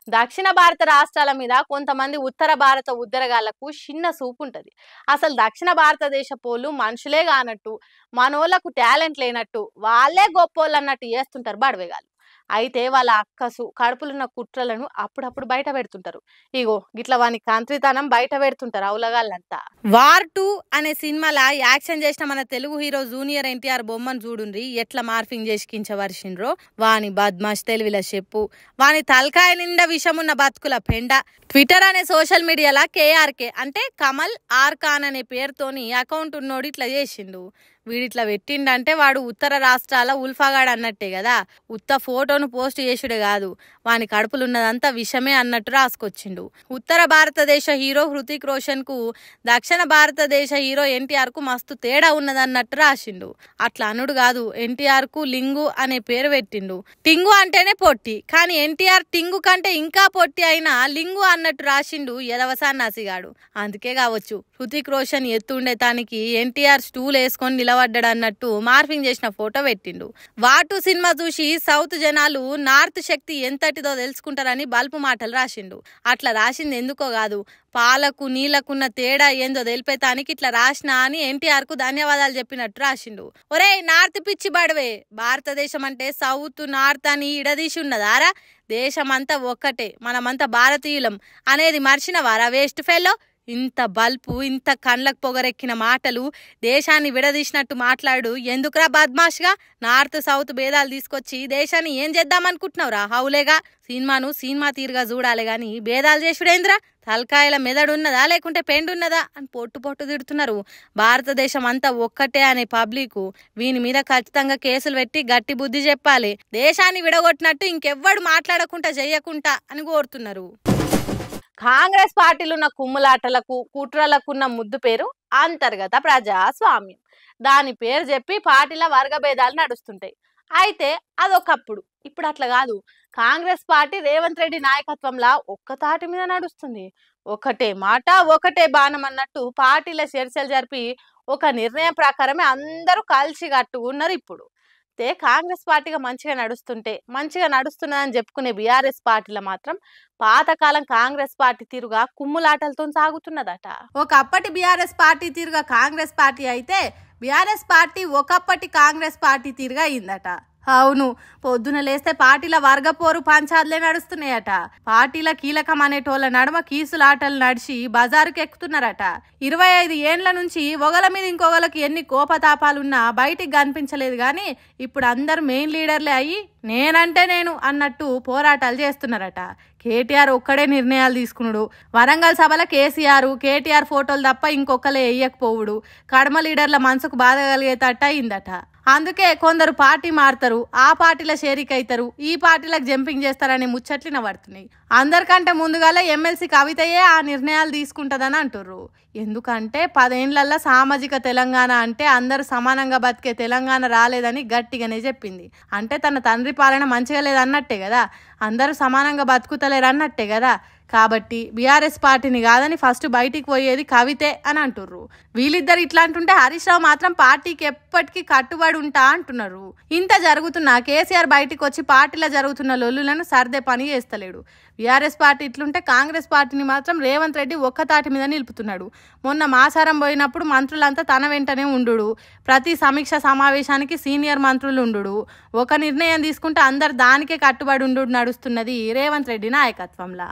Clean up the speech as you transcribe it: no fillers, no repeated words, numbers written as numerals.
దక్షిణ భారత రాష్ట్రాల మీద కొంతమంది ఉత్తర భారత ఉద్యరగాళ్లకు చిన్న సూపు ఉంటది. అసలు దక్షిణ భారతదేశ పోలు మనుషులే కానట్టు, మనోళ్లకు టాలెంట్ లేనట్టు, వాళ్ళే గొప్పోళ్ళు అన్నట్టు చేస్తుంటారు బడవేగాళ్ళు. అయితే వాళ్ళ అక్కసు కడుపులున్న కుట్రలను అప్పుడప్పుడు బయట పెడుతుంటారు. ఇగో గిట్ల వాని కంత్రితనం బయట పెడుతుంటారు అవులగాళ్ళంతా. వార్ 2 అనే సినిమాలో యాక్షన్ చేసిన మన తెలుగు హీరో జూనియర్ ఎన్టీఆర్ బొమ్మను చూడుండ్రి ఎట్లా మార్ఫింగ్ చేసి కించవరిసిండ్రో. వాని బద్మాష్ తెలివిల చెప్పు, వాని తలకాయ నిండా విషమున్న బతుకుల పెండ. ట్విట్టర్ అనే సోషల్ మీడియాలో కేఆర్కే అంటే కమల్ ఆర్ ఖాన్ అనే పేరుతోని అకౌంట్ ఉన్నోడు ఇట్లా చేసిండు. వీడిట్లా పెట్టిండంటే వాడు ఉత్తర రాష్ట్రాల ఉల్ఫాగాడు అన్నట్టే కదా. ఉత్త ఫోటోను పోస్ట్ చేసుడే కాదు, వాని కడుపులున్నదంతా విషమే అన్నట్టు రాసుకొచ్చిండు. ఉత్తర భారతదేశ హీరో హృతిక్ రోషన్ కు దక్షిణ భారతదేశ హీరో ఎన్టీఆర్ కు మస్తు తేడా ఉన్నదన్నట్టు రాసిండు. అట్లా అనుడు కాదు, ఎన్టీఆర్ కు లింగు అనే పేరు పెట్టిండు. టింగు అంటేనే పొట్టి, కానీ ఎన్టీఆర్ టింగు కంటే ఇంకా పొట్టి అయినా లింగు అన్నట్టు రాసిండు యదవసాన్నాసిగాడు. అందుకే కావచ్చు హృతిక్ రోషన్ ఎత్తుండే తానికి ఎన్టీఆర్ స్టూల్ వేసుకొని నిలబడ్డాడు అన్నట్టు మార్ఫింగ్ చేసిన ఫోటో పెట్టిండు. వాటు సినిమా చూసి సౌత్ జనాలు నార్త్ శక్తి ఎంతటిదో తెలుసుకుంటారని బల్పు మాటలు రాసిండు. అట్లా రాసింది ఎందుకో కాదు, పాలకు నీళ్లకున్న తేడా ఏందో తెలిపేతానికి ఇట్లా రాసినా అని ఎన్టీఆర్ కు ధన్యవాదాలు చెప్పినట్టు రాసిండు. ఒరే నార్త్ పిచ్చి బడవే, భారతదేశం అంటే సౌత్ నార్త్ అని ఇడదీసి ఉన్నదారా? దేశమంతా ఒక్కటే, మనమంతా భారతీయులం అనేది మర్చినవారా వేస్ట్ ఫెల్లో? ఇంత బల్పు, ఇంత కండ్లకు పొగరెక్కిన మాటలు దేశాన్ని విడదీసినట్టు మాట్లాడు ఎందుకురా బద్మాష్గా? నార్త్ సౌత్ భేదాలు తీసుకొచ్చి దేశాన్ని ఏం చేద్దామనుకుంటున్నావురా హౌలేగా? సినిమాను సినిమా తీరుగా చూడాలి గాని భేదాలు చేసుడేంద్రా? తలకాయల మెదడున్నదా లేకుంటే పెండున్నదా అని పొట్టు పొట్టు తిడుతున్నారు. భారతదేశం అంతా ఒక్కటే అనే పబ్లిక్ వీని మీద ఖచ్చితంగా కేసులు పెట్టి గట్టి బుద్ధి చెప్పాలి. దేశాన్ని విడగొట్టినట్టు ఇంకెవ్వడు మాట్లాడకుండా చెయ్యకుండా అని కోరుతున్నారు. కాంగ్రెస్ పార్టీలు ఉన్న కుమ్ములాటలకు కుట్రలకున్న ముద్దు పేరు అంతర్గత ప్రజాస్వామ్యం. దాని పేరు చెప్పి పార్టీల వర్గ భేదాలు నడుస్తుంటాయి. అయితే అదొకప్పుడు, ఇప్పుడు అట్లా కాదు. కాంగ్రెస్ పార్టీ రేవంత్ రెడ్డి నాయకత్వంలో ఒక్కతాటి మీద నడుస్తుంది. ఒకటే మాట ఒకటే బాణం అన్నట్టు పార్టీల చర్చలు జరిపి ఒక నిర్ణయం ప్రకారమే అందరూ కలిసి కట్టుకున్నారు. ఇప్పుడు కాంగ్రెస్ పార్టీగా మంచిగా నడుస్తున్నదని చెప్పుకునే బీఆర్ఎస్ పార్టీలో మాత్రం పాతకాలం కాంగ్రెస్ పార్టీ తీరుగా కుమ్ములాటలతో సాగుతున్నదట. ఒకప్పటి బీఆర్ఎస్ పార్టీ తీరుగా కాంగ్రెస్ పార్టీ అయితే బీఆర్ఎస్ పార్టీ ఒకప్పటి కాంగ్రెస్ పార్టీ తీరుగా అయిందట. అవును, పొద్దున లేస్తే పార్టీల వర్గపోరు పంచాదులే నడుస్తున్నాయట. పార్టీల కీలకం అనేటోళ్ళ నడుమ కీసులాటలు నడిచి బజారుకు ఎక్కుతున్నారట. 25 ఏండ్ల నుంచి ఒకళ్ళ మీద ఇంకొకళ్ళకి ఎన్ని కోపతాపాలున్నా బయటికి కనిపించలేదు గాని ఇప్పుడు అందరు మెయిన్ లీడర్లే అయ్యి నేనంటే నేను అన్నట్టు పోరాటాలు చేస్తున్నారట. కేటీఆర్ ఒక్కడే నిర్ణయాలు తీసుకున్నాడు. వరంగల్ సభలో కేటీఆర్ ఫోటోలు తప్ప ఇంకొకలే వేయకపోవుడు కడమ లీడర్ల మనసుకు బాధ కలిగేటట్టు అయిందట. అందుకే కొందరు పార్టీ మారుతారు, ఆ పార్టీల షేరిక్ అవుతారు, ఈ పార్టీలకు జంపింగ్ చేస్తారనే ముచ్చట్లు పడుతున్నాయి. అందరికంటే ముందుగానే ఎమ్మెల్సీ కవితయే ఆ నిర్ణయాలు తీసుకుంటుందని అంటుర్రు. ఎందుకంటే 10 ఏండ్లల్లో సామాజిక తెలంగాణ అంటే అందరూ సమానంగా బతికే తెలంగాణ రాలేదని గట్టిగానే చెప్పింది. అంటే తన తండ్రి పాలన మంచిగా లేదన్నట్టే కదా, అందరూ సమానంగా బతుకుతలేరు అన్నట్టే కదా. కాబట్టి బీఆర్ఎస్ పార్టీని కాదని ఫస్ట్ బయటికి పోయేది కవితే అని అంటుర్రు. వీళ్ళిద్దరు ఇట్లా అంటుంటే హరీష్ రావు మాత్రం పార్టీకి ఎప్పటికీ కట్టుబడి ఉంటా అంటున్నారు. ఇంత జరుగుతున్నా కేసీఆర్ బయటికి వచ్చి పార్టీలో జరుగుతున్న లొల్లులను సర్దే పని చేస్తలేడు. బీఆర్ఎస్ పార్టీ ఇట్లుంటే కాంగ్రెస్ పార్టీని మాత్రం రేవంత్ రెడ్డి ఒక్కతాటి మీద నిలుపుతున్నాడు. మొన్న మాసారం పోయినప్పుడు మంత్రులంతా తన వెంటనే ఉండు, ప్రతి సమీక్ష సమావేశానికి సీనియర్ మంత్రులు ఉండు, ఒక నిర్ణయం తీసుకుంటే అందరు దానికే కట్టుబడి ఉండు నడుస్తున్నది రేవంత్ రెడ్డి నాయకత్వంలా.